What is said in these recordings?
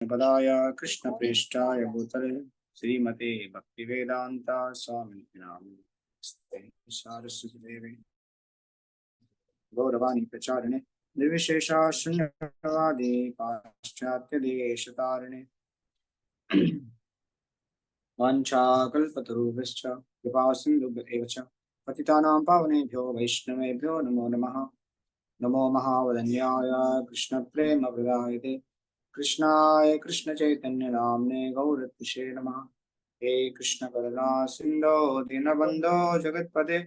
पदाय कृष्ण प्रेष्ठाय भूतले श्रीमते भक्तिवेदांता स्वामी नामे सारस्वती देवे गौरवाणी प्रचारिणे निर्विशेषा शून्यवादी पाश्चात्य देशतारिणे वाञ्छाकल्पतरुभ्यश्च कृपा सिन्धुभ्येव च पतितानां पावनेभ्यो वैष्णवेभ्यो नमो नमः। नमो महावदन्याय कृष्णप्रेमप्रदायते कृष्णाय कृष्णचैतन्य नाम्ने गौरत्विषे नमः। हे कृष्ण करुणा सिन्धो दीनबन्धो जगत्पते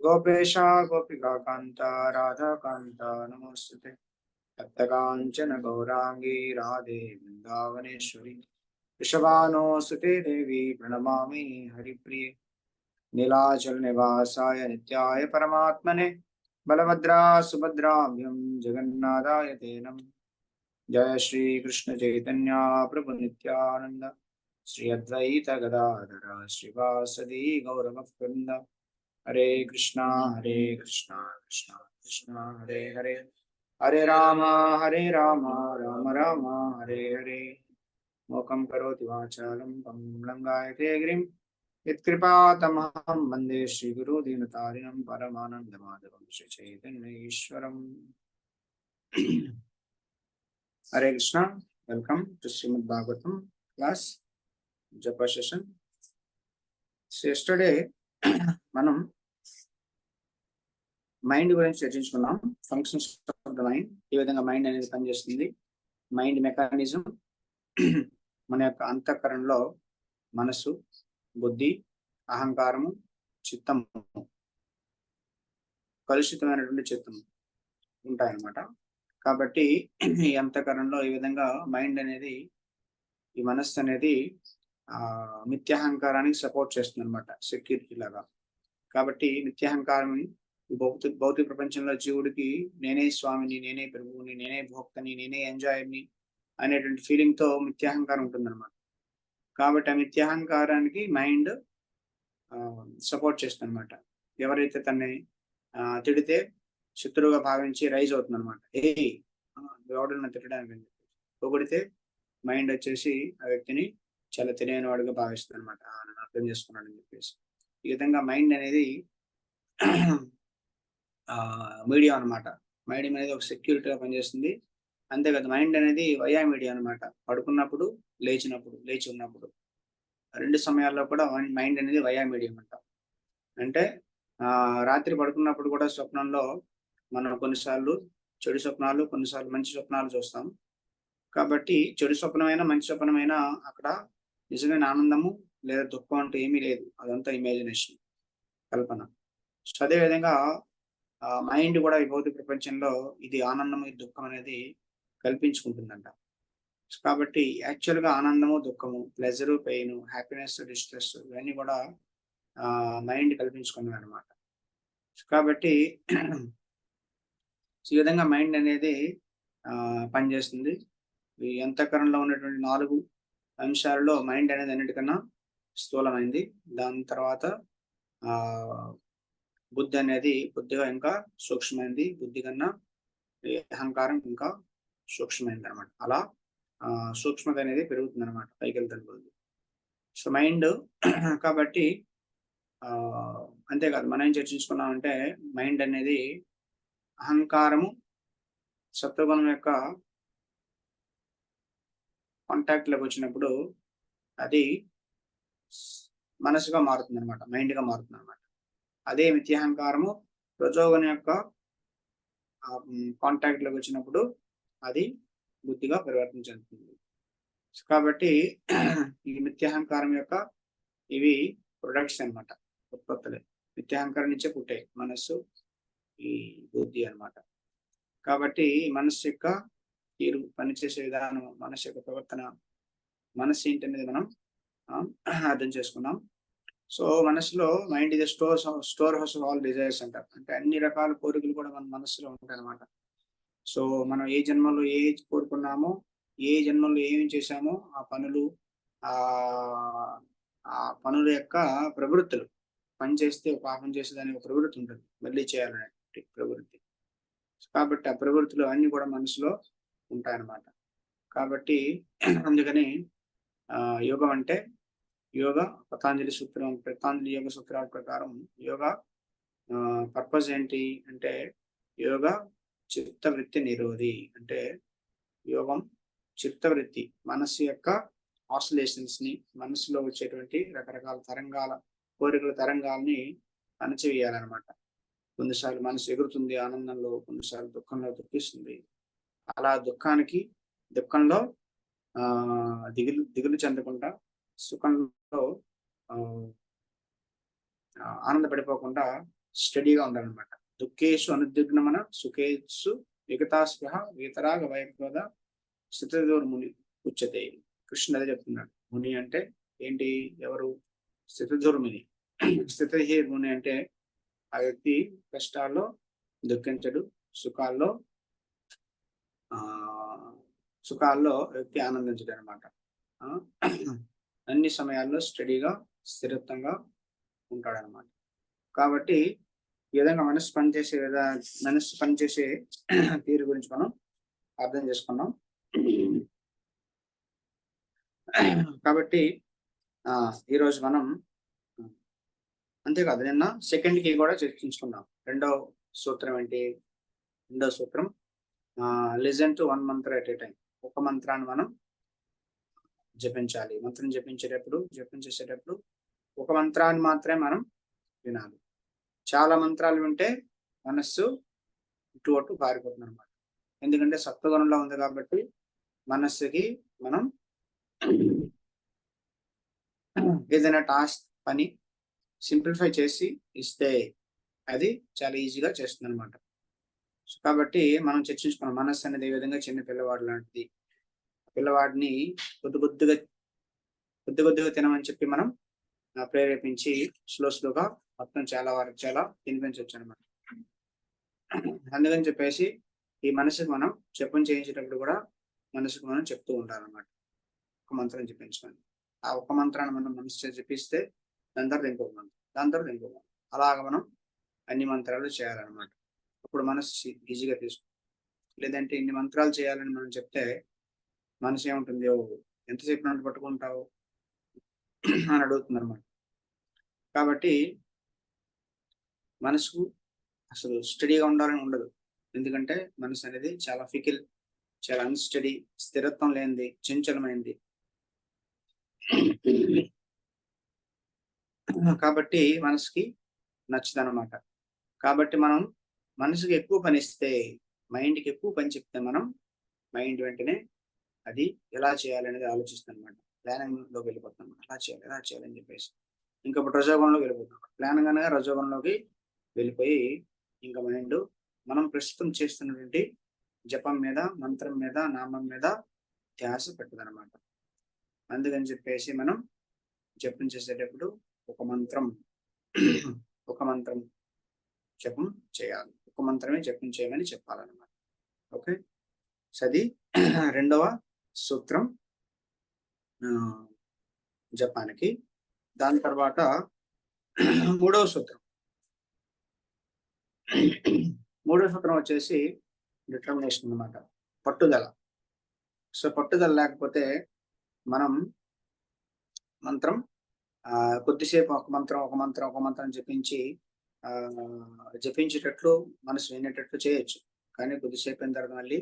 गोपेशा गोपिका कान्ता राधा कान्ता नमोस्तुते। तप्तकाञ्चन गौरांगी राधे वृन्दावनेश्वरी वृषभानुसुते देवी प्रणमामि हरिप्रिये। नीलाचल निवासाय नित्याय परमात्मने बलभद्रा सुभद्राभ्यं जगन्नाथाय ते नमः। जय श्री कृष्ण चैतन्य प्रभु नित्यानंद श्री अद्वैत गदाधर श्रीवासदि गौरभक्तवृंद। हरे कृष्णा कृष्णा कृष्णा हरे हरे हरे राम राम राम हरे हरे। मोकं करोति वाचालं लंगायते गिरिं यत्कृपातमहं वन्दे श्रीगुरु दीनतारिणं परमानन्दमाधवं श्रीचैतन्यईश्वरम्। हरे Krishna, welcome to Shrimad Bhagavatam class जपा सेशन। సో ఎస్టర్డే మనం మైండ్ గురించి చర్చించుకున్నాం, ఫంక్షన్స్ ఆఫ్ ద మైండ్, ఏ విధంగా మైండ్ అనేది పనిచేస్తుంది, మైండ్ మెకానిజం, మన యొక్క అంతఃకరణలో మనసు, బుద్ధి, అహంకారము, చిత్తము, కలుషితమైనటువంటి చిత్తము ఉంటాయన్నమాట. కాబట్టి ఈ అంతఃకరణలో ఈ విధంగా మైండ్ అనేది, ఈ మనస్సు అనేది మిథ్యాహంకారానికి సపోర్ట్ చేస్తుంది అనమాట, సెక్యూరిటీ లాగా. కాబట్టి మిథ్యాహంకారం భౌతిక ప్రపంచంలో జీవుడికి నేనే స్వామిని, నేనే ప్రభువుని, నేనే భోక్తని, నేనే ఎంజాయర్ని అనేటువంటి ఫీలింగ్ తో మిథ్యాహంకారం ఉంటుందన్నమాట. కాబట్టి ఆ మిథ్యాహంకారానికి మైండ్ సపోర్ట్ చేస్తుంది అనమాట. ఎవరైతే తనని తిడితే శత్రువుగా భావించి రైజ్ అవుతుంది అనమాట. ఎవడన్నా తిట్టడానికి పొగిడితే మైండ్ వచ్చేసి ఆ వ్యక్తిని చాలా తెలియని వాడిగా భావిస్తుంది అనమాట, నన్ను అర్థం చేసుకున్నాడు అని చెప్పేసి. ఈ విధంగా మైండ్ అనేది మీడియా అనమాట. మైండ్ అనేది ఒక సెక్యూరిటీగా పనిచేస్తుంది. అంతేకాదు, మైండ్ అనేది వయా మీడియా అనమాట. పడుకున్నప్పుడు, లేచినప్పుడు, లేచి ఉన్నప్పుడు, రెండు సమయాల్లో కూడా మైండ్ అనేది వయా మీడియం అంట. అంటే రాత్రి పడుకున్నప్పుడు కూడా స్వప్నంలో మనం కొన్నిసార్లు చెడు స్వప్నాలు, కొన్నిసార్లు మంచి స్వప్నాలు చూస్తాం. కాబట్టి చెడు స్వప్నమైనా మంచి స్వప్నమైనా అక్కడ నిజమైన ఆనందము లేదా దుఃఖం అంటూ ఏమీ లేదు, అదంతా ఇమాజినేషన్, కల్పన. సో అదేవిధంగా మైండ్ కూడా ఈ భౌతిక ప్రపంచంలో ఇది ఆనందము, ఇది దుఃఖం అనేది కల్పించుకుంటుందంట. కాబట్టి యాక్చువల్గా ఆనందము, దుఃఖము, ప్లెజరు, పెయిన్, హ్యాపీనెస్, డిస్ట్రెస్ ఇవన్నీ కూడా మైండ్ కల్పించుకున్నవి అనమాట. కాబట్టి ఈ విధంగా మైండ్ అనేది పనిచేస్తుంది. ఈ అంతఃకరణలో ఉన్నటువంటి 4 అంశాలలో మైండ్ అనేది అన్నిటికన్నా స్థూలమైంది. దాని తర్వాత బుద్ధి అనేది బుద్ధిగా ఇంకా సూక్ష్మమైంది, బుద్ధి కన్నా అహంకారం ఇంకా సూక్ష్మమైంది అనమాట. అలా సూక్ష్మత అనేది పెరుగుతుంది అనమాట, పైకి వెళ్తుంది బుద్ధి. సో మైండ్ కాబట్టి అంతేకాదు, మనం ఏం చర్చించుకున్నామంటే మైండ్ అనేది అహంకారము సత్వగుణం యొక్క కాంటాక్ట్ లోకి వచ్చినప్పుడు అది మనసుగా మారుతుంది అనమాట, మైండ్గా మారుతుంది అనమాట. అదే మిథ్యాహంకారము రజోగుణం యొక్క కాంటాక్ట్ లోకి వచ్చినప్పుడు అది బుద్ధిగా పరివర్తన చెందుతుంది. కాబట్టి ఈ మిథ్యాహంకారం యొక్క ఇవి ప్రొడక్ట్స్ అనమాట, ఉత్పత్తులే. మిథ్యాహంకారం నుంచే పుట్టాయి మనస్సు, ఈ బుద్ధి అనమాట. కాబట్టి మనస్సు యొక్క తీరు, పనిచేసే విధానం, మనస్సు యొక్క ప్రవర్తన, మనస్సు ఏంటనేది మనం అర్థం చేసుకున్నాం. సో మనసులో మైండ్ ఇది store house of all desires అంటారు. అంటే అన్ని రకాల కోరికలు కూడా మన మనసులో ఉంటాయి అనమాట. సో మనం ఏ జన్మలో కోరుకున్నామో, ఏ జన్మలో ఏమి చేశామో ఆ పనులు, ఆ పనుల యొక్క ప్రవృత్తులు, పని చేస్తే పాపం చేసేదానికి ఒక ప్రవృత్తి ఉంటుంది, మళ్ళీ చేయాలనే ప్రవృత్తి. కాబట్టి ఆ ప్రవృత్తులు అన్ని కూడా మనసులో ఉంటాయన్నమాట. కాబట్టి అందుకని యోగం అంటే యోగ పతాంజలి యోగ సూత్రాల ప్రకారం యోగా పర్పస్ ఏంటి అంటే యోగ చిత్తవృత్తి నిరోధి. అంటే యోగం చిత్తవృత్తి మనస్సు యొక్క ఆసిలేషన్స్ ని, మనసులో వచ్చేటువంటి రకరకాల తరంగాల కోరికల తరంగాల్ని అణచివేయాలన్నమాట. కొన్నిసార్లు మనసు ఎగురుతుంది ఆనందంలో, కొన్నిసార్లు దుఃఖంలో దుఃఖిస్తుంది. అలా దుఃఖంలో దిగులు చెందకుండా, సుఖంలో ఆనందపడిపోకుండా స్టడీగా ఉండాలన్నమాట. దుఃఖేషు అనుద్విగ్నమన సుఖేషు విగతాస్పృహ వితరాగ వైపద స్థితధోర్ముని ఉచ్యతే. కృష్ణుడు అదే చెప్తున్నాడు. ముని అంటే ఏంటి? ఎవరు? స్థితధోర్ముని. స్థితధీర్ముని అంటే ఆ వ్యక్తి కష్టాల్లో దుఃఖించడు, సుఖాల్లో వ్యక్తి ఆనందించడు అనమాట. అన్ని సమయాల్లో స్టడీగా స్థిరత్వంగా ఉంటాడనమాట. కాబట్టి ఈ విధంగా మనసు పనిచేసే తీరు గురించి మనం అర్థం చేసుకున్నాం. కాబట్టి ఈరోజు మనం అంతేకాదు, నిన్న సెకండ్ కి కూడా చర్చించుకున్నాం. రెండో సూత్రం ఏంటి? రెండో సూత్రం listen to one Mantra at a time. ఒక మంత్రాన్ని మనం జపించాలి. మంత్రం జపం చేసేటప్పుడు ఒక మంత్రాన్ని మాత్రమే మనం వినాలి. చాలా మంత్రాలు వింటే మనస్సు ఇటు అటు పారిపోతుంది అనమాట. ఎందుకంటే సత్వగుణంలో ఉంది కాబట్టి మనస్సుకి మనం ఏదైనా టాస్క్ పని సింప్లిఫై చేసి ఇస్తే అది చాలా ఈజీగా చేస్తుంది అనమాట. కాబట్టి మనం చర్చించుకున్నాం, మనస్సు అనేది ఏ విధంగా చిన్న పిల్లవాడు లాంటిది. పిల్లవాడిని కొద్ది కొద్దిగా తినమని చెప్పి మనం ప్రేరేపించి స్లోగా మొత్తం చాలా తినిపించవచ్చు అనమాట. అందుకని చెప్పేసి ఈ మనసుకు మనం జపం చేయించేటప్పుడు కూడా మనసుకు మనం చెప్తూ ఉండాలన్నమాట. ఒక మంత్రం జపించమని. ఆ ఒక్క మంత్రాన్ని మనం మనసు జపిస్తే దాని తర్వాత ఇంకొక మంత్రం, అలాగ మనం అన్ని మంత్రాలు చేయాలన్నమాట. అప్పుడు మనసు ఈజీగా తీసుకుంటుంది. లేదంటే ఇన్ని మంత్రాలు చేయాలని మనం చెప్తే మనసు ఏముంటుంది, ఎంతసేపు నన్ను పట్టుకుంటావు అని అడుగుతుంది అనమాట. కాబట్టి మనసుకు అసలు స్టడీగా ఉండాలని ఉండదు. ఎందుకంటే మనసు అనేది చాలా ఫికిల్, చాలా అన్స్టడీ, స్థిరత్వం లేనిది, చంచలమైనది. కాబట్టి మనసుకి నచ్చదనమాట. కాబట్టి మనం మనసుకి ఎక్కువ పని ఇస్తే, మైండ్కి ఎక్కువ పని చెప్తే మైండ్ వెంటనే అది ఎలా చేయాలనేది ఆలోచిస్తుంది అనమాట. ప్లానింగ్ లోకి వెళ్ళిపోతాం. ఎలా చేయాలని చెప్పేసి ఇంకా ఇప్పుడు రజోగుణంలోకి వెళ్ళిపోతాం. ప్లానింగ్ అనగా రజోగుణంలోకి వెళ్ళిపోయి ఇంకా మైండ్ మనం ప్రస్తుతం చేస్తున్నటువంటి జపం మీద, మంత్రం మీద, నామం మీద ధ్యాస పెట్టదనమాట. అందుకని చెప్పేసి మనం జపం చేసేటప్పుడు ఒక మంత్రం జపం చేయాలి. ఒక మంత్రమే జపం చేయమని చెప్పాలన్నమాట. ఓకే, అది రెండవ సూత్రం జపానికి. దాని తర్వాత మూడవ సూత్రం వచ్చేసి డిటర్మినేషన్ అన్నమాట, పట్టుదల. సో పట్టుదల లేకపోతే మనం మంత్రం కొద్దిసేపు ఒక మంత్రం జపించేటట్లు మనసు వినేటట్లు చేయొచ్చు. కానీ కొద్దిసేపు అయిన తర్వాత మళ్ళీ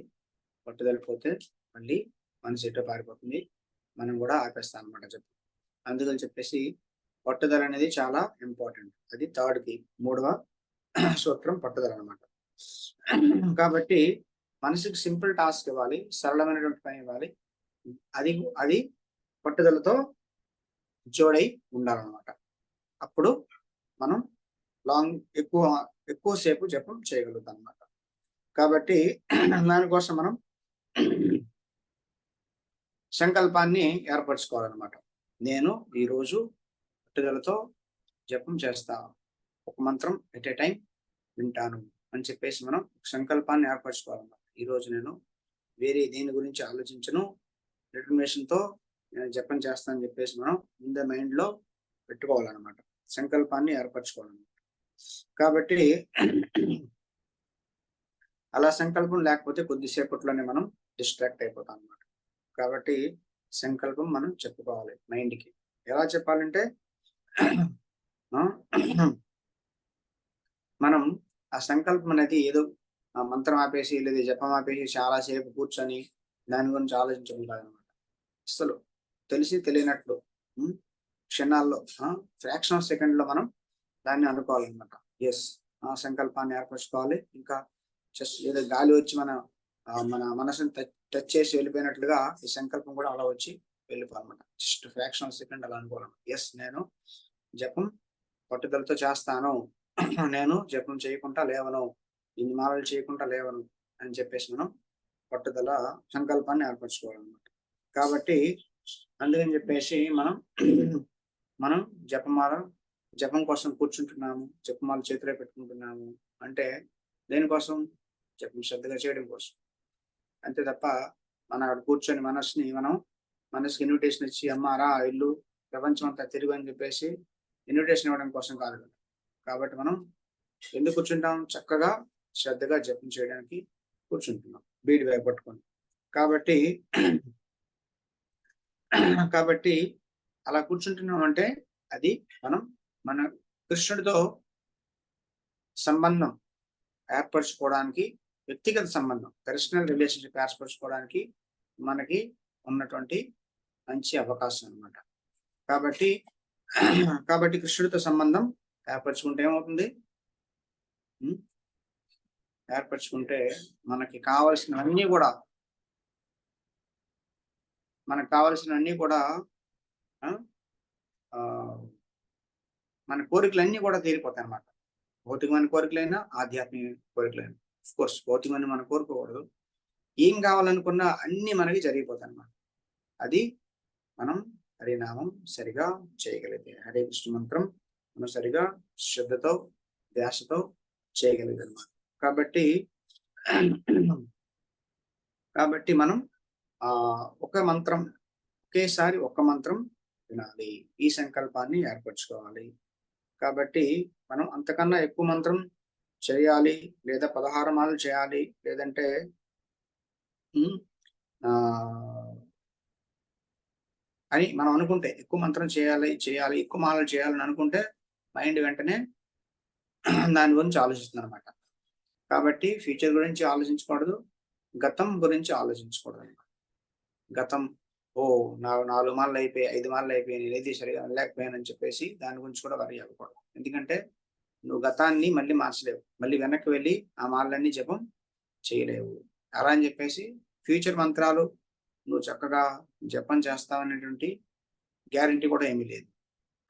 పట్టుదల పోతే మళ్ళీ మనసు ఎటో పారిపోతుంది, మనం కూడా ఆపేస్తాం అనమాట చెప్పు. అందుకని చెప్పేసి పట్టుదల అనేది చాలా ఇంపార్టెంట్. అది థర్డ్కి, మూడవ సూత్రం పట్టుదల అనమాట. కాబట్టి మనసుకి సింపుల్ టాస్క్ ఇవ్వాలి, సరళమైనటువంటి పని ఇవ్వాలి. అది పట్టుదలతో జోడై ఉండాలన్నమాట. అప్పుడు మనం ఎక్కువసేపు జపం చేయగలుగుతాం అన్నమాట. కాబట్టి దానికోసం మనం సంకల్పాన్ని ఏర్పరచుకోవాలన్నమాట. నేను ఈరోజు పట్టుదలతో జపం చేస్తా, ఒక మంత్రం ఎట్ ఏ టైం వింటాను అని చెప్పేసి మనం సంకల్పాన్ని ఏర్పరచుకోవాలన్నమాట. ఈరోజు నేను వేరే దేని గురించి ఆలోచించను, డిటర్మినేషన్తో నేను జపం చేస్తానని చెప్పేసి మనం ముందే మైండ్లో పెట్టుకోవాలన్నమాట. సంకల్పాన్ని ఏర్పరచుకోవాలన్నమాట. కాబట్టి అలా సంకల్పం లేకపోతే కొద్దిసేపట్లోనే మనం డిస్ట్రాక్ట్ అయిపోతాం అన్నమాట. కాబట్టి సంకల్పం మనం చెప్పుకోవాలి మైండ్కి. ఎలా చెప్పాలంటే మనం ఆ సంకల్పం అనేది ఏదో మంత్రం ఆపేసి లేదా జపం ఆపేసి చాలా సేపు కూర్చొని దాని గురించి ఆలోచించడం కాదనమాట. అస్సలు తెలిసి తెలియనట్లు క్షణాల్లో ఫ్రాక్షన్ ఆఫ్ సెకండ్లో మనం దాన్ని అనుకోవాలన్నమాట. ఎస్, ఆ సంకల్పాన్ని ఏర్పరచుకోవాలి. ఇంకా జస్ట్ ఏదో గాలి వచ్చి మన మనసుని టచ్ చేసి వెళ్ళిపోయినట్లుగా ఈ సంకల్పం కూడా అలా వచ్చి వెళ్ళిపోవాలన్నమాట. జస్ట్ ఫ్రాక్షన్ ఆఫ్ సెకండ్ అలా అనుకోవాలన్నమాట. ఎస్, నేను జపం పట్టుదలతో చేస్తాను, నేను జపం చేయకుండా లేవను, ఇన్ని మాలలు చేయకుండా లేవను అని చెప్పేసి మనం పట్టుదల సంకల్పాన్ని ఏర్పరచుకోవాలన్నమాట. కాబట్టి అందుకని చెప్పేసి మనం జపం కోసం కూర్చుంటున్నాము, జపమాల చేతిలో పెట్టుకుంటున్నాము అంటే దేనికోసం? జపం శ్రద్ధగా చేయడం కోసం. అంతే తప్ప మనం అక్కడ కూర్చొని మనసుకి ఇన్విటేషన్ ఇచ్చి అమ్మ రా ఇల్లు ప్రపంచం అంతా తిరుగు అని చెప్పేసి ఇన్విటేషన్ ఇవ్వడం కోసం కాదు. కాబట్టి మనం ఎందుకు కూర్చుంటాం? చక్కగా శ్రద్ధగా జపం చేయడానికి కూర్చుంటున్నాం బీడి బ్యాగ్ పట్టుకొని. కాబట్టి అలా కూర్చుంటున్నాం అంటే అది మన కృష్ణుడితో సంబంధం ఏర్పరచుకోవడానికి, వ్యక్తిగత సంబంధం, పర్సనల్ రిలేషన్షిప్ ఏర్పరచుకోవడానికి మనకి ఉన్నటువంటి మంచి అవకాశం అన్నమాట. కాబట్టి కృష్ణుడితో సంబంధం ఏర్పరచుకుంటే ఏమవుతుంది? ఏర్పరచుకుంటే మనకి కావలసినవన్నీ కూడా మన కోరికలన్నీ కూడా తీరిపోతాయి అన్నమాట. భౌతికమైన కోరికలైనా, ఆధ్యాత్మిక కోరికలైనా. ఆఫ్ కోర్స్ భౌతికమైన మనం కోరుకోకూడదు. ఏం కావాలనుకున్నా అన్ని మనకి జరిగిపోతాయి అన్నమాట. అది మనం హరినామం సరిగా చేయగలిగితే, హరే కృష్ణ మంత్రం మనం సరిగా శ్రద్ధతో ధ్యాసతో చేయగలిగితే అన్నమాట. కాబట్టి మనం ఒకేసారి ఒక్క మంత్రం వినాలి, ఈ సంకల్పాన్ని ఏర్పరచుకోవాలి. కాబట్టి మనం అంతకన్నా ఎక్కువ మంత్రం చేయాలి, లేదా 16 మాలలు చేయాలి, లేదంటే అని మనం అనుకుంటే, ఎక్కువ మంత్రం చేయాలి, ఎక్కువ మాలలు చేయాలని అనుకుంటే మైండ్ వెంటనే దాని గురించి ఆలోచిస్తుంది అనమాట. కాబట్టి ఫ్యూచర్ గురించి ఆలోచించకూడదు, గతం గురించి ఆలోచించకూడదు అనమాట. గతం 4 మాలలు అయిపోయి 5 మాలలు అయిపోయి నేనైతే సరిగా వెళ్ళలేకపోయానని చెప్పేసి దాని గురించి కూడా వరి అవ్వకూడదు. ఎందుకంటే నువ్వు గతాన్ని మళ్ళీ మార్చలేవు, మళ్ళీ వెనక్కి వెళ్ళి ఆ మాలలన్నీ జపం చేయలేవు. అలా అని చెప్పేసి ఫ్యూచర్ మంత్రాలు నువ్వు చక్కగా జపం చేస్తావనేటువంటి గ్యారంటీ కూడా ఏమీ లేదు.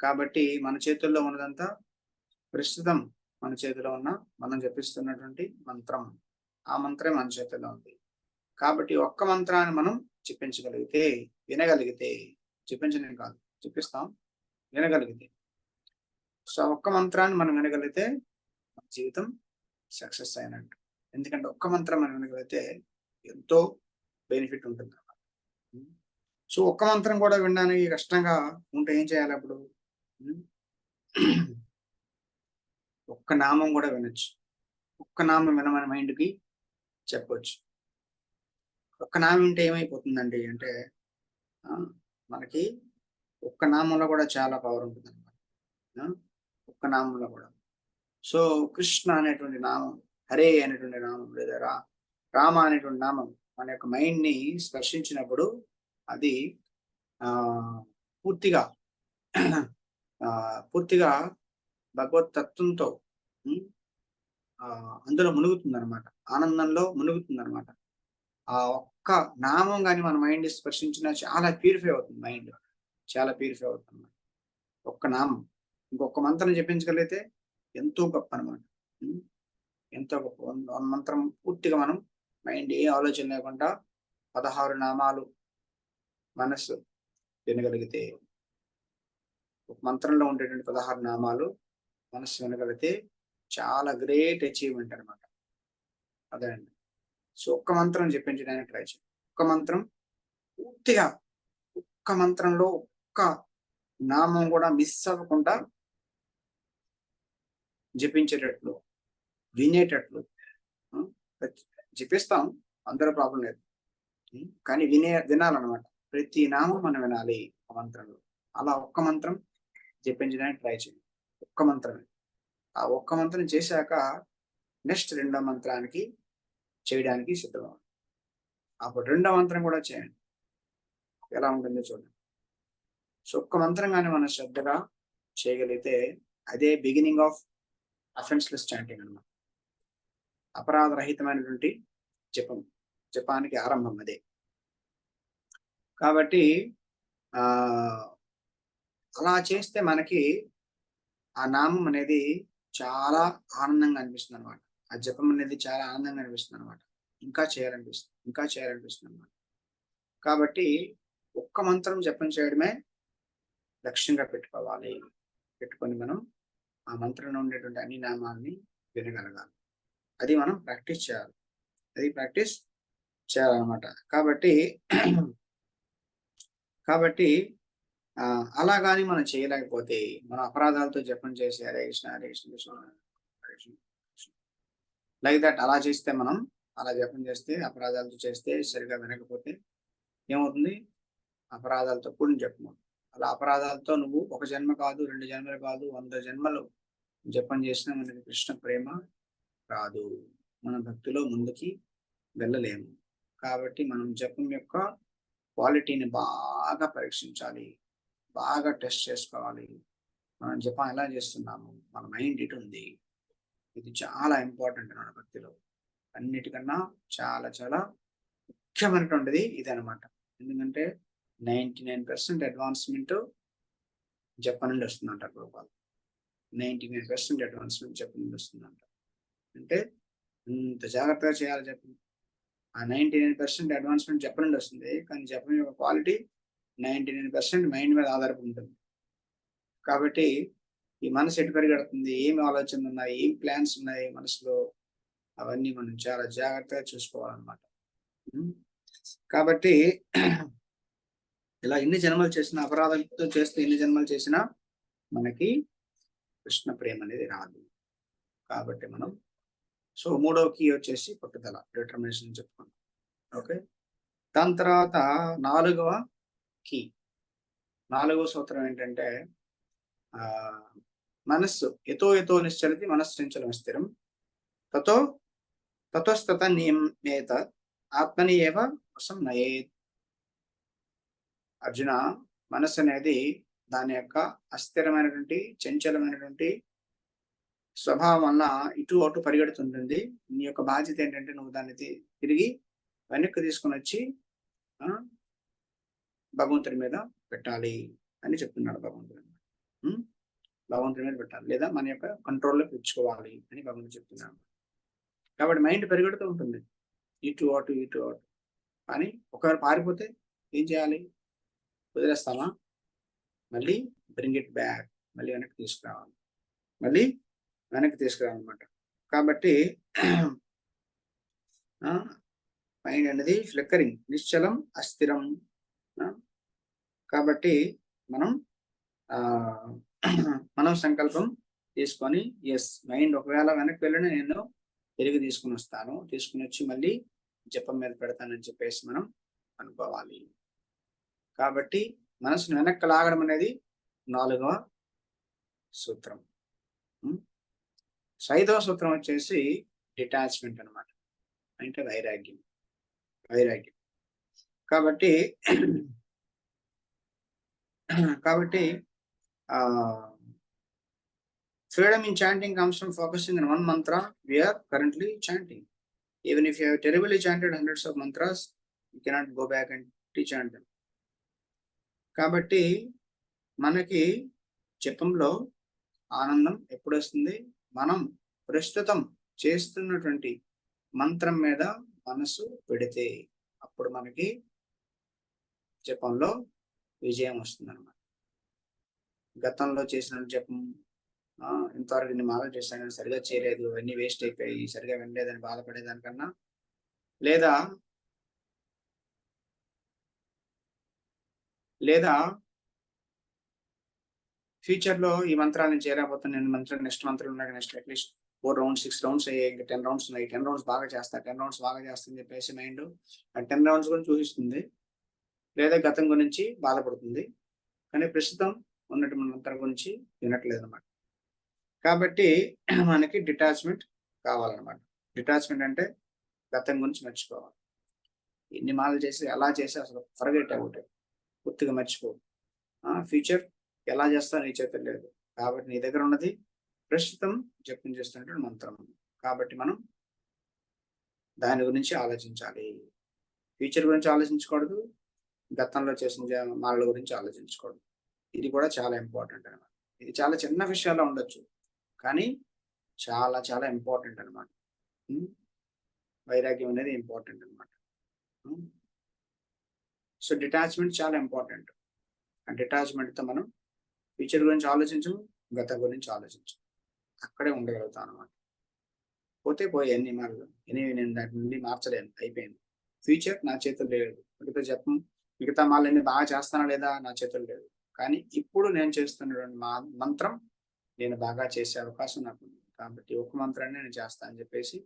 కాబట్టి మన చేతుల్లో ఉన్నదంతా ప్రస్తుతం మన చేతిలో ఉన్న మనం జపిస్తున్నటువంటి మంత్రం, ఆ మంత్రమే మన చేతిలో ఉంది. కాబట్టి ఒక్క మంత్రాన్ని మనం జపించగలిగితే, వినగలిగితే, జపించడం కాదు జపిస్తాం, వినగలిగితే, సో ఒక్క మంత్రాన్ని మనం వినగలిగితే మన జీవితం సక్సెస్ అయినట్టు. ఎందుకంటే ఒక్క మంత్రం మనం వినగలిగితే ఎంతో బెనిఫిట్ ఉంటుంది. సో ఒక్క మంత్రం కూడా వినడానికి కష్టంగా ఉంటే ఏం చేయాలి అప్పుడు? ఒక్క నామం కూడా వినొచ్చు. ఒక్క నామం వినమని మైండ్కి చెప్పొచ్చు. ఒక్క నామం వింటే ఏమైపోతుందండి అంటే మనకి ఒక్క నామంలో కూడా చాలా పవర్ ఉంటుంది అనమాట. ఒక్క నామంలో కూడా. సో కృష్ణ అనేటువంటి నామం, హరే అనేటువంటి నామం, లేదా రామ అనేటువంటి నామం మన యొక్క మైండ్ని స్పర్శించినప్పుడు అది పూర్తిగా భగవత్ తత్వంతో అందులో మునుగుతుందన్నమాట, ఆనందంలో మునుగుతుందన్నమాట. ఆ ఒక్క నామం కానీ మన మైండ్ స్పర్శించినా చాలా ప్యూరిఫై అవుతుంది, మైండ్ చాలా ప్యూరిఫై అవుతుంది. ఒక్క నామం, ఇంకొక మంత్రం జపించగలిగితే ఎంతో గొప్ప అనమాట. ఎంతో గొప్ప మంత్రం పూర్తిగా మనం మైండ్ ఏ ఆలోచన లేకుండా 16 నామాలు మనస్సు వినగలిగితే, ఒక మంత్రంలో ఉండేటువంటి 16 నామాలు మనస్సు వినగలిగితే చాలా గ్రేట్ అచీవ్మెంట్ అనమాట. అదే అండి. సో ఒక్క మంత్రం జపించడానికి ట్రై చేయండి. ఒక్క మంత్రం పూర్తిగా, ఒక్క మంత్రంలో ఒక్క నామం కూడా మిస్ అవ్వకుండా జపించేటట్లు, వినేటట్లు జపిస్తాం, అందరూ ప్రాబ్లం లేదు. కానీ వినాలన్నమాట. ప్రతి నామం మనం వినాలి ఆ మంత్రంలో. అలా ఒక్క మంత్రం జపించడానికి ట్రై చేయండి. ఒక్క మంత్రమే. ఆ ఒక్క మంత్రం చేశాక నెక్స్ట్ రెండో మంత్రానికి చేయడానికి సిద్ధమవ్వండి. అప్పుడు రెండో మంత్రం కూడా చేయండి. ఎలా ఉంటుందో చూడండి. సో ఒక్క మంత్రం కానీ మనం శ్రద్ధగా చేయగలిగితే అదే బిగినింగ్ ఆఫ్ అఫెన్స్లెస్ చాంటింగ్ అన్నమాట. అపరాధరహితమైనటువంటి జపానికి ఆరంభం అదే. కాబట్టి అలా చేస్తే మనకి ఆ నామం అనేది చాలా ఆనందంగా అనిపిస్తుంది అనమాట. ఆ జపం అనేది చాలా ఆనందంగా అనిపిస్తుంది అనమాట. ఇంకా చేయాలనిపిస్తుంది అనమాట. కాబట్టి ఒక్క మంత్రం జపం చేయడమే లక్ష్యంగా పెట్టుకోవాలి. పెట్టుకొని మనం ఆ మంత్రంలో ఉండేటువంటి అన్ని నామాల్ని వినగలగాలి. అది మనం ప్రాక్టీస్ చేయాలన్నమాట. కాబట్టి అలా కానీ మనం చేయలేకపోతే మనం అపరాధాలతో జపం చేసి హరే కృష్ణ హరే కృష్ణ కృష్ణ లైక్ దట్ అలా చేస్తే మనం అలా జపం చేస్తే అపరాధాలతో చేస్తే సరిగా వినకపోతే ఏమవుతుంది? అపరాధాలతో కూడిన జపం. అలా అపరాధాలతో నువ్వు ఒక జన్మ కాదు, 2 జన్మలు కాదు, 100 జన్మలు జపం చేసినా మనకి కృష్ణ ప్రేమ రాదు. మన భక్తిలో ముందుకి వెళ్ళలేము. కాబట్టి మనం జపం యొక్క క్వాలిటీని బాగా పరీక్షించాలి. బాగా టెస్ట్ చేసుకోవాలి. మనం జపం ఎలా చేస్తున్నాము? మన మైండ్ ఎటు ఉంది? ఇది చాలా ఇంపార్టెంట్ మన భక్తిలో. అన్నిటికన్నా చాలా చాలా ముఖ్యమైనటువంటిది ఇదనమాట. ఎందుకంటే 99% అడ్వాన్స్మెంట్ జపం నుండి వస్తుందంటారు ప్రభుపాద. 99% అడ్వాన్స్మెంట్ జపం నుండి వస్తుందంట. అంటే ఇంత జాగ్రత్తగా చేయాలి జపం. ఆ 99% అడ్వాన్స్మెంట్ జపం నుండి వస్తుంది. కానీ జపం యొక్క క్వాలిటీ 99% మైండ్ మీద ఆధారపడి ఉంటుంది. కాబట్టి ఈ మనసు ఎటు పరిగెడుతుంది, ఏమి ఆలోచనలు ఉన్నాయి, ఏం ప్లాన్స్ ఉన్నాయి మనసులో, అవన్నీ మనం చాలా జాగ్రత్తగా చూసుకోవాలన్నమాట. కాబట్టి ఇలా ఎన్ని జన్మలు చేసినా, అపరాధంతో చేస్తే ఎన్ని జన్మలు చేసినా మనకి కృష్ణ ప్రేమ అనేది రాదు. కాబట్టి మనం సో 3వ కీ వచ్చేసి పట్టుదల, డిటర్మినేషన్ చెప్పుకున్నాం. ఓకే. దాని తర్వాత 4వ కీ, 4వ సూత్రం ఏంటంటే మనస్సు యతో నిశ్చలతి మనశ్చంచలం స్థిరం తతోస్తత నియమేత ఆత్మని ఏవ వశం నయేత్. అర్జున, మనస్సు అనేది దాని యొక్క అస్థిరమైనటువంటి చంచలమైనటువంటి స్వభావం వల్ల ఇటు అటు పరిగెడుతుంటుంది. నీ యొక్క బాధ్యత ఏంటంటే నువ్వు దాన్ని తిరిగి వెనక్కి తీసుకొని వచ్చి భగవంతుడి మీద పెట్టాలి అని చెప్తున్నాడు. భగవంతుడి మీద పెట్టాలి, లేదా మన యొక్క కంట్రోల్లో పెంచుకోవాలి అని భగవంతుడు చెప్తున్నాడు. కాబట్టి మైండ్ పరిగెడుతూ ఉంటుంది ఇటు అటు. కానీ ఒకవేళ పారిపోతే ఏం చేయాలి? వదిలేస్తామా? మళ్ళీ బ్రింగ్ ఇట్ బ్యాక్, మళ్ళీ వెనక్కి తీసుకురావాలన్నమాట. కాబట్టి మైండ్ అనేది ఫ్లిక్కరింగ్, నిశ్చలం, అస్థిరం. కాబట్టి మనం సంకల్పం తీసుకొని ఎస్, మైండ్ ఒకవేళ వెనక్కి వెళ్ళిన నేను తిరిగి తీసుకుని వచ్చి మళ్ళీ జపం మీద పెడతానని చెప్పేసి మనం అనుకోవాలి. కాబట్టి మనసును వెనక్కి లాగడం అనేది 4వ సూత్రం. 5వ సూత్రం వచ్చేసి డిటాచ్మెంట్ అనమాట, అంటే వైరాగ్యం. కాబట్టి freedom in chanting comes from focusing on one mantra we are currently chanting. Even if you have terribly chanted hundreds of mantras, you cannot go back and rechant them. కాబట్టి మనకి జపంలో ఆనందం ఎప్పుడు వస్తుంది? మనం ప్రస్తుతం చేస్తున్నటువంటి మంత్రం మీద మనసు పెడితే అప్పుడు మనకి జపంలో విజయం వస్తుంది అన్నమాట. గతంలో చేసిన జపం ఇంతవరకు ఇన్ని మాలలు చేశాను, సరిగా చేయలేదు, అన్ని వేస్ట్ అయిపోయి, సరిగా వినలేదని బాధపడేదానికన్నా, లేదా ఫ్యూచర్ లో ఈ మంత్రాలను చేయలేకపోతే నేను నెక్స్ట్ మంత్రం అట్లీస్ట్ 4 రౌండ్స్ 6 రౌండ్స్ అయ్యాయి, ఇంకా 10 రౌండ్స్ ఉన్నాయి, 10 రౌండ్స్ బాగా చేస్తా, 10 రౌండ్స్ బాగా చేస్తా అని చెప్పేసి మైండ్ ఆ 10 రౌండ్స్ గురించి ఊహిస్తుంది, లేదా గతం గురించి బాధపడుతుంది. కానీ ప్రస్తుతం ఉన్నటువంటి మంత్రం గురించి వినట్లేదు అనమాట. కాబట్టి మనకి డిటాచ్మెంట్ కావాలన్నమాట. డిటాచ్మెంట్ అంటే గతం గురించి మర్చిపోవాలి. ఎన్ని మాటలు చేసి ఎలా చేసి అసలు ఫర్గెట్ అవుతాయి, పూర్తిగా మర్చిపో. ఫ్యూచర్ ఎలా చేస్తా నీ చేతులు లేదు. కాబట్టి నీ దగ్గర ఉన్నది ప్రస్తుతం జపం చేస్తున్నటువంటి మంత్రం. కాబట్టి మనం దాని గురించి ఆలోచించాలి. ఫ్యూచర్ గురించి ఆలోచించకూడదు, గతంలో చేసిన మాటల గురించి ఆలోచించకూడదు. ఇది కూడా చాలా ఇంపార్టెంట్ అనమాట. ఇది చాలా చిన్న విషయాల్లో ఉండొచ్చు, కానీ చాలా చాలా ఇంపార్టెంట్ అనమాట. వైరాగ్యం అనేది ఇంపార్టెంట్ అనమాట. సో డిటాచ్మెంట్ చాలా ఇంపార్టెంట్. ఆ డిటాచ్మెంట్తో మనం ఫ్యూచర్ గురించి ఆలోచించము, గతం గురించి ఆలోచించము, అక్కడే ఉండగలుగుతాం అనమాట. పోతే పోయి ఎన్ని మాటలు, నేను దాని నుండి మార్చలేను, అయిపోయింది. ఫ్యూచర్ నా చేతులు లేదు. మిగతా మాలన్నీ బాగా చేస్తానా లేదా నా చేతులు లేదు. కానీ ఇప్పుడు నేను చేస్తున్నటువంటి మంత్రం నేను బాగా చేసే అవకాశం నాకు ఉంది. కాబట్టి ఒక మంత్రాన్ని నేను చేస్తా అని చెప్పేసి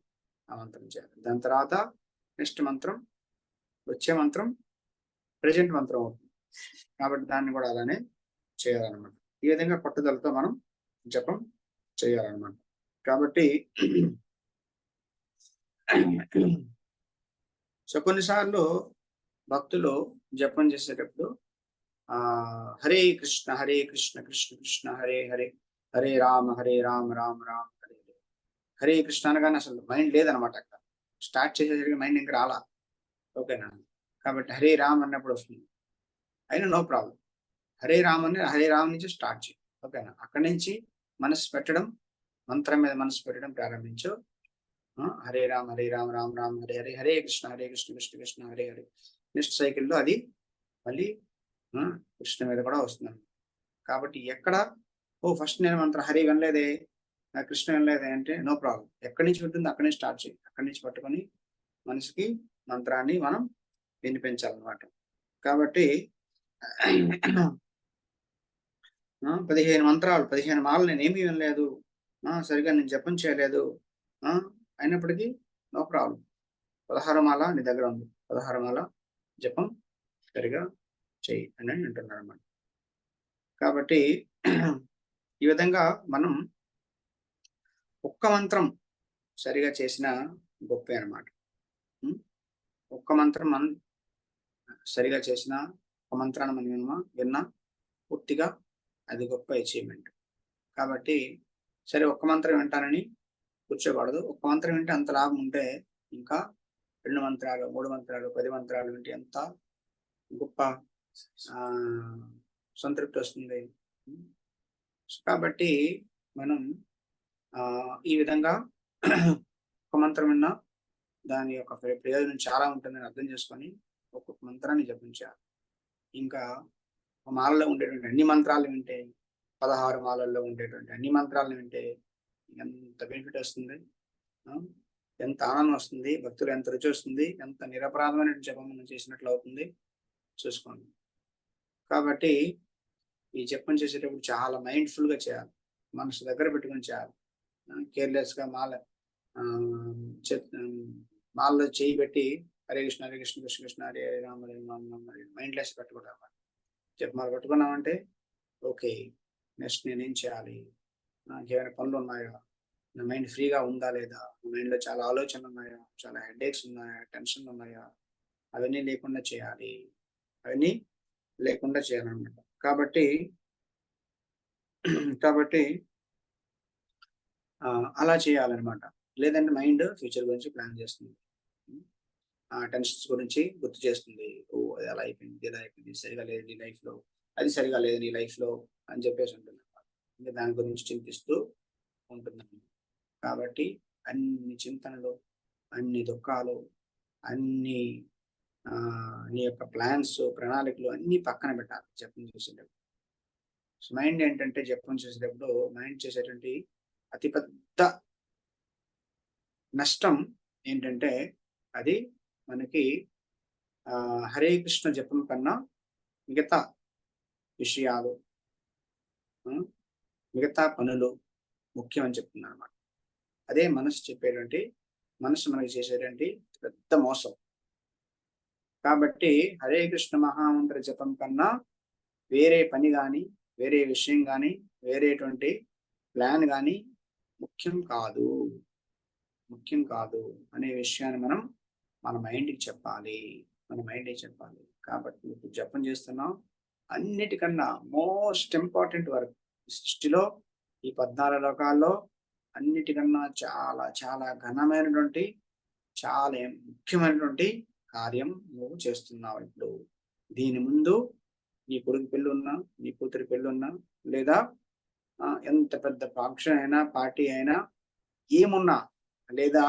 ఆ మంత్రం చేయాలి. దాని తర్వాత నెక్స్ట్ మంత్రం, వచ్చే మంత్రం ప్రజెంట్ మంత్రం అవుతుంది. కాబట్టి దాన్ని కూడా అలానే చేయాలన్నమాట. ఈ విధంగా పట్టుదలతో మనం జపం చేయాలన్నమాట. కాబట్టి సో కొన్నిసార్లు భక్తులు జపం చేసేటప్పుడు హరే కృష్ణ కృష్ణ కృష్ణ హరే హరే, హరే రామ రామ రామ హరే హరే. హరే కృష్ణ అనగానే అసలు మైండ్ లేదనమాట. అక్కడ స్టార్ట్ చేసేసరికి మైండ్ ఇంకా రాలా. ఓకేనా? కాబట్టి హరే రామ్ అన్నప్పుడు వస్తుంది, అయినా నో ప్రాబ్లం. హరే రామ్ అని హరే రామ్ నుంచి స్టార్ట్ చేయి. ఓకేనా? అక్కడి నుంచి మనసు పెట్టడం, మంత్రం మీద మనసు పెట్టడం ప్రారంభించు. హరే రామ్ రామ్ రామ్ హరే హరే, హరే కృష్ణ కృష్ణ కృష్ణ హరే హరే. నెక్స్ట్ సైకిల్లో అది మళ్ళీ కృష్ణ మీద కూడా వస్తుంది. కాబట్టి ఎక్కడ ఫస్ట్ నేను మంత్రం హరి వినలేదే, కృష్ణ వినలేదే అంటే నో ప్రాబ్లం. ఎక్కడి నుంచి ఉంటుంది అక్కడి నుంచి స్టార్ట్ చేయి. అక్కడి నుంచి పట్టుకొని మనసుకి మంత్రాన్ని మనం వినిపించాలన్నమాట. కాబట్టి 15 మంత్రాలు, 15 మాలలు నేనేమీ వినలేదు, సరిగా నేను జపం చేయలేదు, అయినప్పటికీ నో ప్రాబ్లం. 16 మాల నీ దగ్గర ఉంది, 16 మాల జపం సరిగా చెయ్యి అని అంటున్నారు అన్నమాట. కాబట్టి ఈ విధంగా మనం ఒక్క మంత్రం సరిగా చేసిన గొప్పే అనమాట. ఒక్క మంత్రం మనం సరిగా చేసిన, ఒక మంత్రాన్ని మనం విన్నా పూర్తిగా అది గొప్ప అచీవ్మెంట్. కాబట్టి సరే ఒక్క మంత్రం వింటానని కూర్చోకూడదు. ఒక్క మంత్రం వింటే అంత లాభం ఉంటే ఇంకా 2 మంత్రాలు, 3 మంత్రాలు, 10 మంత్రాలు వింటే ఎంత గొప్ప సంతృప్తి వస్తుంది. కాబట్టి మనం ఈ విధంగా ఒక మంత్రం విన్నా దాని యొక్క ప్రయోజనం చాలా ఉంటుందని అర్థం చేసుకొని ఒక్కొక్క మంత్రాన్ని జపించాలి. ఇంకా మాలలో ఉండేటువంటి అన్ని మంత్రాలు వింటే, 16 మాలల్లో ఉండేటువంటి అన్ని మంత్రాలను వింటే ఎంత బెనిఫిట్ వస్తుంది, ఎంత ఆనందం వస్తుంది, భక్తులు ఎంత రుచి వస్తుంది, ఎంత నిరపరాధమైన జపం మనం చేసినట్లు అవుతుంది చూసుకోండి. కాబట్టి ఈ జపం చేసేటప్పుడు చాలా మైండ్ఫుల్గా చేయాలి, మనసు దగ్గర పెట్టుకొని చేయాలి. కేర్లెస్గా మాలలో చేయి పెట్టి హరే కృష్ణ కృష్ణ కృష్ణ హరే హరే రామ హరే రామ మైండ్లెస్ పెట్టకూడదు. జపమాల పట్టుకున్నామంటే ఓకే, నెక్స్ట్ నేనేం చేయాలి, నాకు ఏమైనా పనులు ఉన్నాయా, నా మైండ్ ఫ్రీగా ఉందా లేదా, నా మైండ్లో చాలా ఆలోచనలు ఉన్నాయా, చాలా హెడేక్స్ ఉన్నాయా, టెన్షన్లు ఉన్నాయా, అవన్నీ లేకుండా చేయాలి, అవన్నీ లేకుండా చేయాలన్నమాట. కాబట్టి అలా చేయాలన్నమాట. లేదంటే మైండ్ ఫ్యూచర్ గురించి ప్లాన్ చేస్తుంది, టెన్షన్స్ గురించి గుర్తు చేస్తుంది. అది అలా అయిపోయింది, ఇలా అయిపోయింది, సరిగా లేదు నీ లైఫ్లో, అది సరిగా లేదు నీ లైఫ్లో అని చెప్పేసి ఉంటుంది. ఇంకా దాని గురించి చింతిస్తూ ఉంటుంది. కాబట్టి అన్ని చింతనలు, అన్ని దుఃఖాలు, అన్ని నీ యొక్క ప్లాన్స్, ప్రణాళికలు అన్నీ పక్కన పెట్టాలి జపం చేసేటప్పుడు. మైండ్ ఏంటంటే జపం చేసేటప్పుడు మైండ్ చేసేటువంటి అతిపెద్ద నష్టం ఏంటంటే అది మనకి హరే కృష్ణ జపం కన్నా మిగతా విషయాలు, మిగతా పనులు ముఖ్యం అని చెప్తున్నారు అన్నమాట. అదే మనసు చెప్పేటువంటి, మనసు మనకి చేసేటువంటి పెద్ద మోసం. కాబట్టి హరే కృష్ణ మహామంత్ర జపం కన్నా వేరే పని కానీ, వేరే విషయం కానీ, వేరేటువంటి ప్లాన్ కానీ ముఖ్యం కాదు, ముఖ్యం కాదు అనే విషయాన్ని మనం మన మైండ్కి చెప్పాలి, మన మైండ్కి చెప్పాలి. కాబట్టి ఇప్పుడు జపం చేస్తున్నాం, అన్నిటికన్నా మోస్ట్ ఇంపార్టెంట్ వర్క్ సృష్టిలో, ఈ 14 లోకాల్లో అన్నిటికన్నా చాలా చాలా ఘనమైనటువంటి, చాలా ముఖ్యమైనటువంటి కార్యం నువ్వు చేస్తున్నావు ఇప్పుడు. దీని ముందు నీ కొడుకు పెళ్ళి ఉన్నా, నీ కూతురి పెళ్ళి ఉన్నా, లేదా ఎంత పెద్ద ఫంక్షన్ అయినా, పార్టీ అయినా, ఏమున్నా, లేదా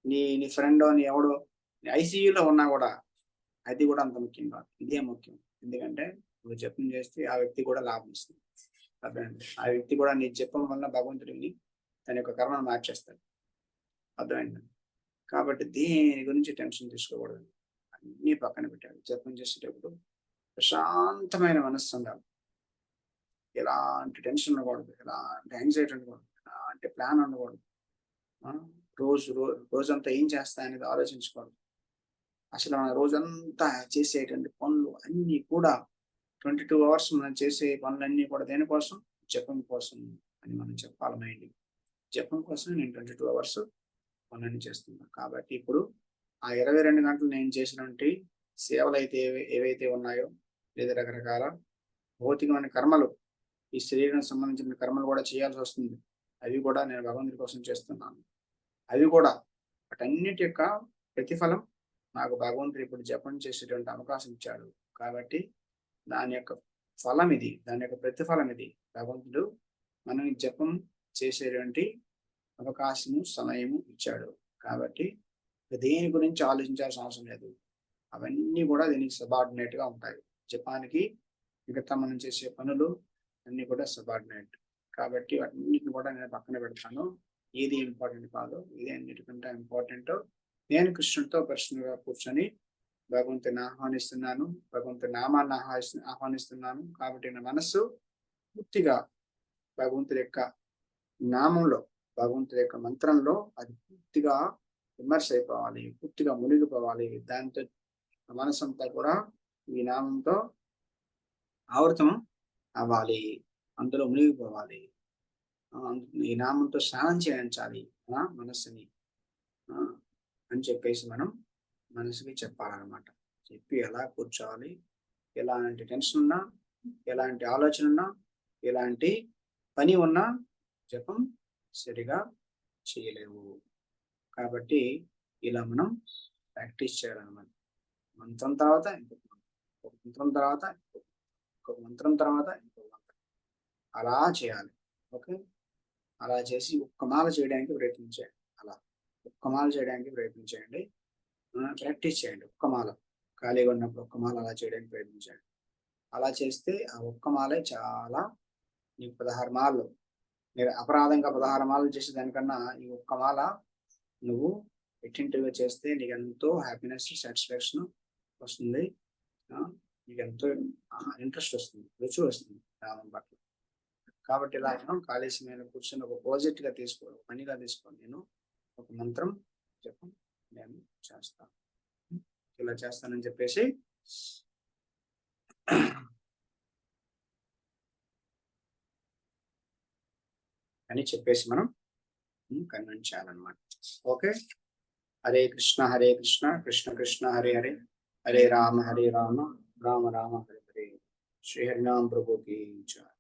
నీ నీ ఫ్రెండ్ నీ ఎవడో ఐసీయూలో ఉన్నా కూడా అది కూడా అంత ముఖ్యం కాదు. ఇదే ముఖ్యం. ఎందుకంటే నువ్వు జపం చేస్తే ఆ వ్యక్తి కూడా లాభం ఇస్తుంది. అర్థమైంది? ఆ వ్యక్తి కూడా నీ జపం వల్ల భగవంతుడిని తన యొక్క కర్మను మార్చేస్తాడు. అర్థమైంది? కాబట్టి దేని గురించి టెన్షన్ తీసుకోకూడదు, అన్ని పక్కన పెట్టాడు. జపం చేసేటప్పుడు ప్రశాంతమైన మనస్సు ఉండాలి. ఎలాంటి టెన్షన్ ఉండకూడదు, ఎలాంటి యాంగ్జైటీ ఉండకూడదు, ఎలాంటి ప్లాన్ ఉండకూడదు. రోజంతా ఏం చేస్తా అనేది ఆలోచించుకోవాలి. అసలు మన రోజంతా చేసేటువంటి పనులు అన్నీ కూడా 22 అవర్స్ మనం చేసే పనులన్నీ కూడా దేనికోసం? జపం కోసం అని మనం చెప్పాలి మైండ్. జపం కోసం నేను 22 అవర్స్ పనులన్నీ చేస్తున్నాను. కాబట్టి ఇప్పుడు ఆ 22 గంటలు నేను చేసినటువంటి సేవలు అయితే ఏవైతే ఉన్నాయో, లేదా రకరకాల భౌతికమైన కర్మలు, ఈ శరీరానికి సంబంధించిన కర్మలు కూడా చేయాల్సి వస్తుంది. అవి కూడా నేను భగవంతుడి కోసం చేస్తున్నాను. అవి కూడా వాటన్నిటి యొక్క ప్రతిఫలం నాకు భగవంతుడు ఇప్పుడు జపం చేసేటువంటి అవకాశం ఇచ్చాడు. కాబట్టి దాని యొక్క ఫలం ఇది, దాని యొక్క ప్రతిఫలం ఇది. భగవంతుడు మనం జపం చేసేటువంటి అవకాశము, సమయము ఇచ్చాడు. కాబట్టి దేని గురించి ఆలోచించాల్సిన అవసరం లేదు. అవన్నీ కూడా దీనికి సబార్డినేట్ గా ఉంటాయి. జపానికి మిగతా మనం చేసే పనులు అన్ని కూడా సబార్డినేట్. కాబట్టి వాటిన్నిటిని కూడా నేను పక్కన పెడతాను. ఏది ఇంపార్టెంట్ కాదు, ఇది అన్నిటికంటే ఇంపార్టెంట్. నేను కృష్ణుడితో పర్సనల్గా కూర్చొని భగవంతుని ఆహ్వానిస్తున్నాను, భగవంతుని నామాన్ని ఆహ్వానిస్తున్నాను. కాబట్టి నా మనస్సు పూర్తిగా భగవంతుడి యొక్క నామంలో, భగవంతుడి యొక్క మంత్రంలో అది పూర్తిగా విమర్శ అయిపోవాలి, పూర్తిగా మునిగిపోవాలి. దాంతో మనసు అంతా కూడా ఈ నామంతో ఆవృతం అవ్వాలి, అందులో మునిగిపోవాలి. ఈ నామంతో స్నానం చేయించాలి మనస్సుని అని చెప్పేసి మనం మనసుకి చెప్పాలన్నమాట. చెప్పి ఎలా కూర్చోవాలి, ఎలాంటి టెన్షన్ ఉన్నా, ఎలాంటి ఆలోచన ఉన్నా, ఎలాంటి పని ఉన్నా జపం సరిగా చేయలేవు. కాబట్టి ఇలా మనం ప్రాక్టీస్ చేయాలన్నమాట. మంత్రం తర్వాత ఇంకొక మంత్రం తర్వాత ఇంకొక మంత్రం తర్వాత ఇంకొక మంత్రం, అలా చేయాలి. ఓకే, అలా చేసి ఒక్క మాల చేయడానికి ప్రయత్నించండి. అలా ఒక్క మాల చేయడానికి ప్రయత్నించండి, ప్రాక్టీస్ చేయండి. ఒక్క మాల ఖాళీగా ఉన్నప్పుడు ఒక్క మాల అలా చేయడానికి ప్రయత్నించండి. అలా చేస్తే ఆ ఒక్క మాలే చాలా, నీకు 16 మాలలు, మీరు అపరాధంగా 16 మాలలు చేసే దానికన్నా ఈ ఒక్క మాల నువ్వు ఎటెంటివ్గా చేస్తే నీకు ఎంతో హ్యాపీనెస్, సాటిస్ఫాక్షన్ వస్తుంది. నీకు ఎంతో ఇంట్రెస్ట్ వస్తుంది, రుచి వస్తుంది నామం పట్ల. కాబట్టి ఇలా మనం ఖాళీ సమయంలో కూర్చొని ఒక ప్రాజెక్ట్గా తీసుకోవాలి, పనిగా తీసుకొని నేను ఒక మంత్రం చెప్పం నేను చేస్తాను, ఇలా చేస్తానని చెప్పేసి అని చెప్పేసి మనం కన్విన్స్ చేయాలన్నమాట. ఓకే, హరే కృష్ణ కృష్ణ కృష్ణ హరే హరే, హరే రామ రామ రామ హరే హరే. శ్రీ హరినామ ప్రభు కీ జై.